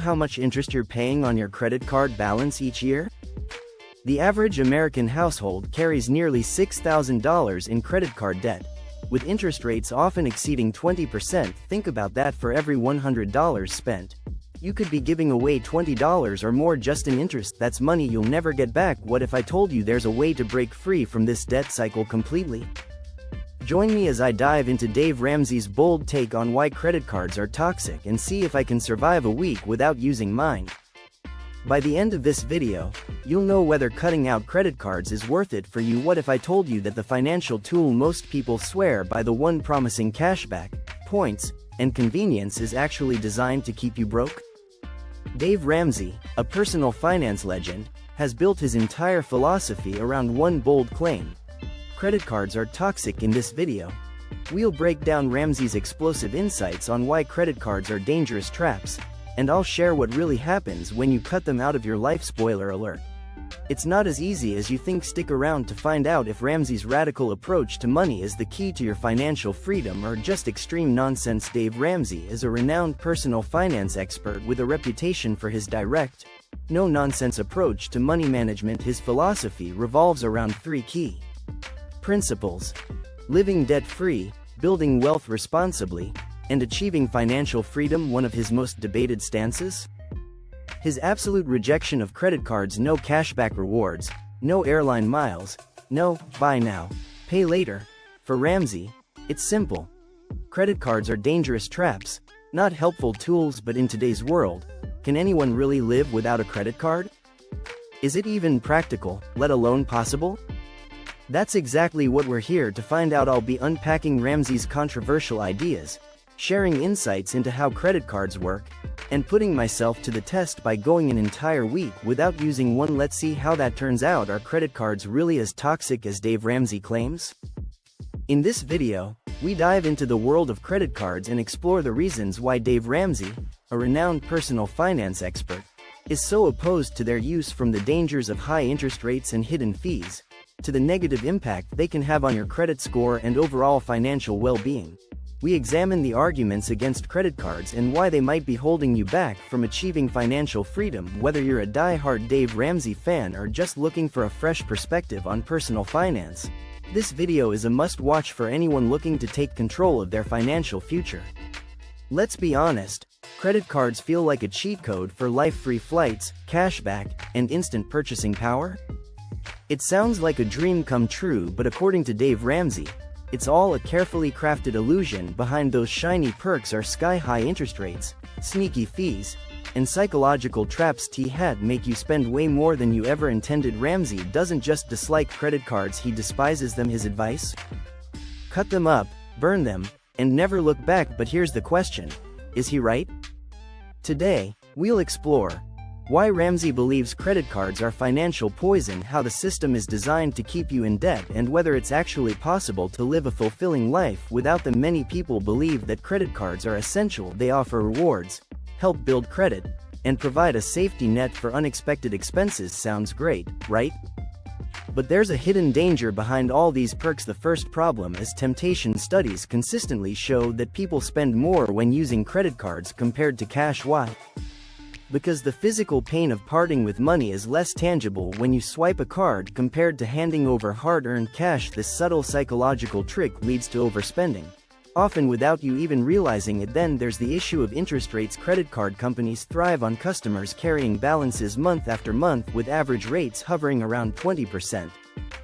how much interest you're paying on your credit card balance each year? The average American household carries nearly $6,000 in credit card debt. With interest rates often exceeding 20%, think about that. For every $100 spent, you could be giving away $20 or more just in interest. That's money you'll never get back. What if I told you there's a way to break free from this debt cycle completely? Join me as I dive into Dave Ramsey's bold take on why credit cards are toxic and see if I can survive a week without using mine. By the end of this video, you'll know whether cutting out credit cards is worth it for you. What if I told you that the financial tool most people swear by, the one promising cashback, points, and convenience, is actually designed to keep you broke? Dave Ramsey, a personal finance legend, has built his entire philosophy around one bold claim: credit cards are toxic. In this video, we'll break down Ramsey's explosive insights on why credit cards are dangerous traps, and I'll share what really happens when you cut them out of your life. Spoiler alert: it's not as easy as you think. Stick around to find out if Ramsey's radical approach to money is the key to your financial freedom or just extreme nonsense. Dave Ramsey is a renowned personal finance expert with a reputation for his direct, no-nonsense approach to money management. His philosophy revolves around three key principles: living debt-free, building wealth responsibly, and achieving financial freedom. One of his most debated stances? His absolute rejection of credit cards. No cashback rewards, no airline miles, no buy now, pay later. For Ramsey, it's simple. Credit cards are dangerous traps, not helpful tools. But in today's world, can anyone really live without a credit card? Is it even practical, let alone possible? That's exactly what we're here to find out. I'll be unpacking Ramsey's controversial ideas, sharing insights into how credit cards work, and putting myself to the test by going an entire week without using one. Let's see how that turns out. Are credit cards really as toxic as Dave Ramsey claims? In this video, we dive into the world of credit cards and explore the reasons why Dave Ramsey, a renowned personal finance expert, is so opposed to their use. From the dangers of high interest rates and hidden fees, to the negative impact they can have on your credit score and overall financial well-being, we examine the arguments against credit cards and why they might be holding you back from achieving financial freedom. Whether you're a die-hard Dave Ramsey fan or just looking for a fresh perspective on personal finance, this video is a must-watch for anyone looking to take control of their financial future. Let's be honest, credit cards feel like a cheat code for life: free flights, cashback, and instant purchasing power. It sounds like a dream come true, but according to Dave Ramsey, it's all a carefully crafted illusion. Behind those shiny perks are sky-high interest rates, sneaky fees, and psychological traps that make you spend way more than you ever intended. Ramsey doesn't just dislike credit cards, he despises them. His advice? Cut them up, burn them, and never look back. But here's the question: is he right? Today, we'll explore why Ramsey believes credit cards are financial poison, how the system is designed to keep you in debt, and whether it's actually possible to live a fulfilling life without them. Many people believe that credit cards are essential. They offer rewards, help build credit, and provide a safety net for unexpected expenses. Sounds great, right? But there's a hidden danger behind all these perks. The first problem is temptation. Studies consistently show that people spend more when using credit cards compared to cash. Why? Because the physical pain of parting with money is less tangible when you swipe a card compared to handing over hard-earned cash. This subtle psychological trick leads to overspending, often without you even realizing it. Then there's the issue of interest rates. Credit card companies thrive on customers carrying balances month after month, with average rates hovering around 20%.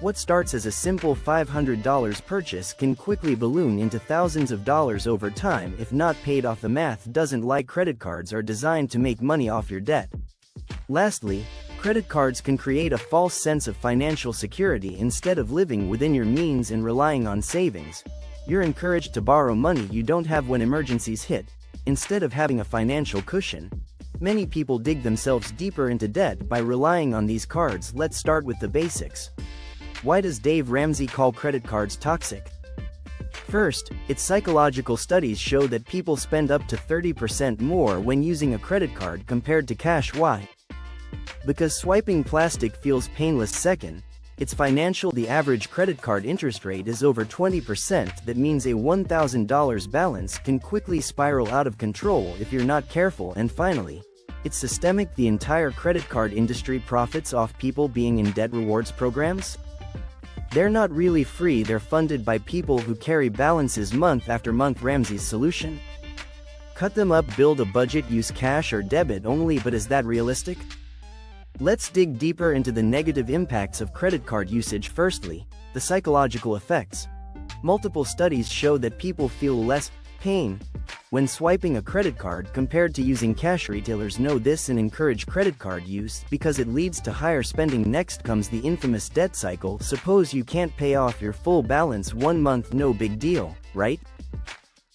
What starts as a simple $500 purchase can quickly balloon into thousands of dollars over time if not paid off. The math doesn't lie. Credit cards are designed to make money off your debt. Lastly, credit cards can create a false sense of financial security. Instead of living within your means and relying on savings, you're encouraged to borrow money you don't have when emergencies hit. Instead of having a financial cushion, many people dig themselves deeper into debt by relying on these cards. Let's start with the basics. Why does Dave Ramsey call credit cards toxic? First, its psychological studies show that people spend up to 30% more when using a credit card compared to cash. Why? Because swiping plastic feels painless. Second, it's financial. The average credit card interest rate is over 20%. That means a $1,000 balance can quickly spiral out of control if you're not careful. And finally, It's systemic. The entire credit card industry profits off people being in debt. Rewards programs? They're not really free, they're funded by people who carry balances month after month. Ramsey's solution? Cut them up, build a budget, use cash or debit only. But is that realistic? Let's dig deeper into the negative impacts of credit card usage. Firstly, the psychological effects. Multiple studies show that people feel less pain when swiping a credit card compared to using cash. Retailers know this and encourage credit card use because it leads to higher spending. Next comes the infamous debt cycle. Suppose you can't pay off your full balance 1 month, no big deal, right?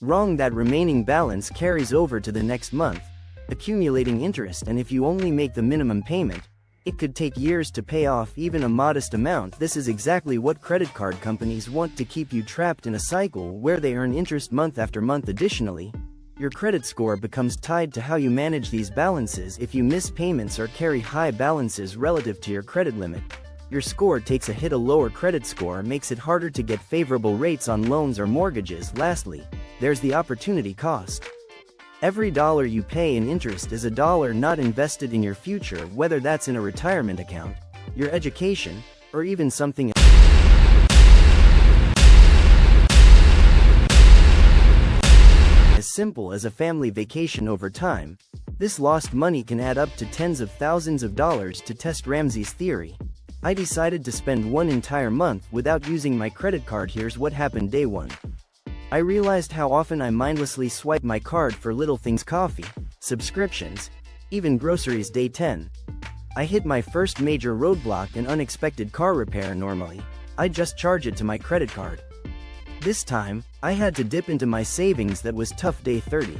Wrong. That remaining balance carries over to the next month, accumulating interest, and if you only make the minimum payment, it could take years to pay off even a modest amount. This is exactly what credit card companies want, to keep you trapped in a cycle where they earn interest month after month. Additionally, your credit score becomes tied to how you manage these balances. If you miss payments or carry high balances relative to your credit limit, your score takes a hit. A lower credit score makes it harder to get favorable rates on loans or mortgages. Lastly, there's the opportunity cost. Every dollar you pay in interest is a dollar not invested in your future, whether that's in a retirement account, your education, or even something as simple as a family vacation. Over time, this lost money can add up to tens of thousands of dollars. To test Ramsey's theory, I decided to spend one entire month without using my credit card. Here's what happened. Day 1. I realized how often I mindlessly swipe my card for little things: coffee, subscriptions, even groceries. Day 10. I hit my first major roadblock: an unexpected car repair. Normally, I just charge it to my credit card. This time, I had to dip into my savings. That was tough. Day 30.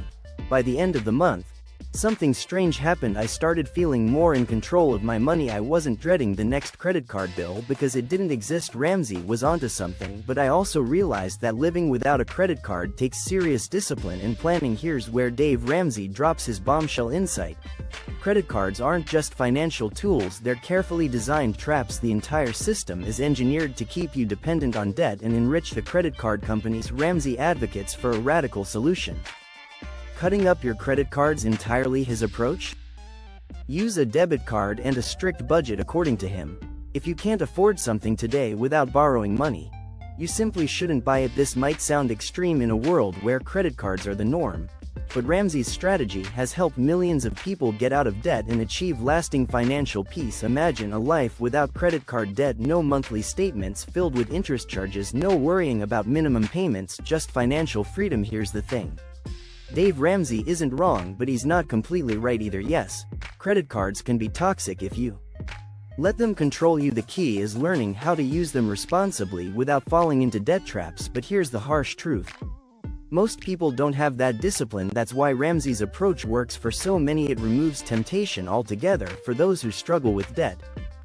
By the end of the month, something strange happened. I started feeling more in control of my money. I wasn't dreading the next credit card bill because it didn't exist. Ramsey was onto something, but I also realized that living without a credit card takes serious discipline and planning. Here's where Dave Ramsey drops his bombshell insight. Credit cards aren't just financial tools, they're carefully designed traps. The entire system is engineered to keep you dependent on debt and enrich the credit card companies. Ramsey advocates for a radical solution. Cutting up your credit cards entirely. His approach? Use a debit card and a strict budget. According to him, if you can't afford something today without borrowing money, you simply shouldn't buy it. This might sound extreme in a world where credit cards are the norm, but Ramsey's strategy has helped millions of people get out of debt and achieve lasting financial peace. Imagine a life without credit card debt, no monthly statements filled with interest charges, no worrying about minimum payments, just financial freedom. Here's the thing. Dave Ramsey isn't wrong, but he's not completely right either. Yes, credit cards can be toxic if you let them control you. The key is learning how to use them responsibly without falling into debt traps. But here's the harsh truth. Most people don't have that discipline. That's why Ramsey's approach works for so many. It removes temptation altogether for those who struggle with debt.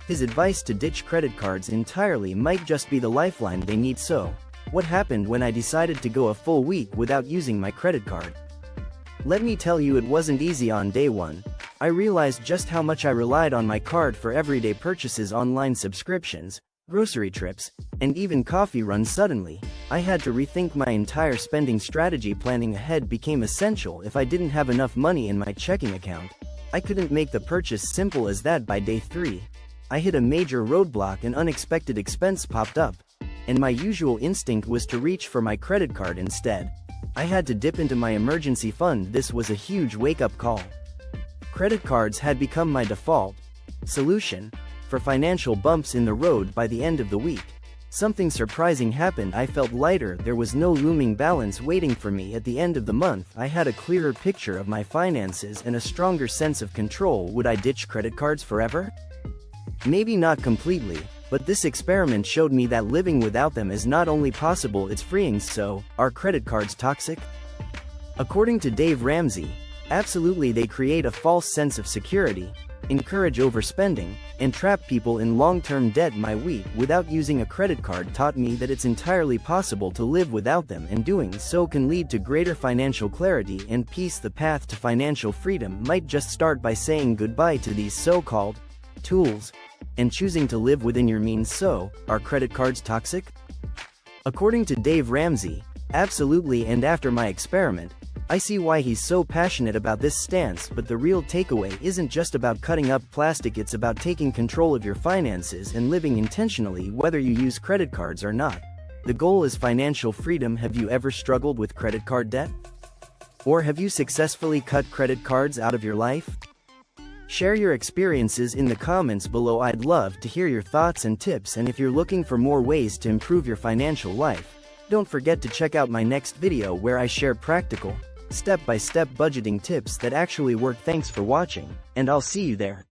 His advice to ditch credit cards entirely might just be the lifeline they need. So, what happened when I decided to go a full week without using my credit card? Let me tell you, it wasn't easy. On day 1, I realized just how much I relied on my card for everyday purchases, online subscriptions, grocery trips, and even coffee runs. Suddenly, I had to rethink my entire spending strategy. Planning ahead became essential. If I didn't have enough money in my checking account, I couldn't make the purchase. Simple as that. By day 3, I hit a major roadblock. An unexpected expense popped up, and my usual instinct was to reach for my credit card. Instead, I had to dip into my emergency fund. This was a huge wake-up call. Credit cards had become my default solution for financial bumps in the road. By the end of the week, something surprising happened. I felt lighter. There was no looming balance waiting for me at the end of the month. I had a clearer picture of my finances and a stronger sense of control. Would I ditch credit cards forever? Maybe not completely, but this experiment showed me that living without them is not only possible, it's freeing. So, are credit cards toxic? According to Dave Ramsey, absolutely. They create a false sense of security, encourage overspending, and trap people in long-term debt. My week without using a credit card taught me that it's entirely possible to live without them, and doing so can lead to greater financial clarity and peace. The path to financial freedom might just start by saying goodbye to these so-called tools and choosing to live within your means. So, are credit cards toxic? According to Dave Ramsey, absolutely. And after my experiment, I see why he's so passionate about this stance, but the real takeaway isn't just about cutting up plastic, it's about taking control of your finances and living intentionally whether you use credit cards or not. The goal is financial freedom. Have you ever struggled with credit card debt? Or have you successfully cut credit cards out of your life? Share your experiences in the comments below. I'd love to hear your thoughts and tips, and if you're looking for more ways to improve your financial life, don't forget to check out my next video where I share practical, step-by-step budgeting tips that actually work. Thanks for watching, and I'll see you there.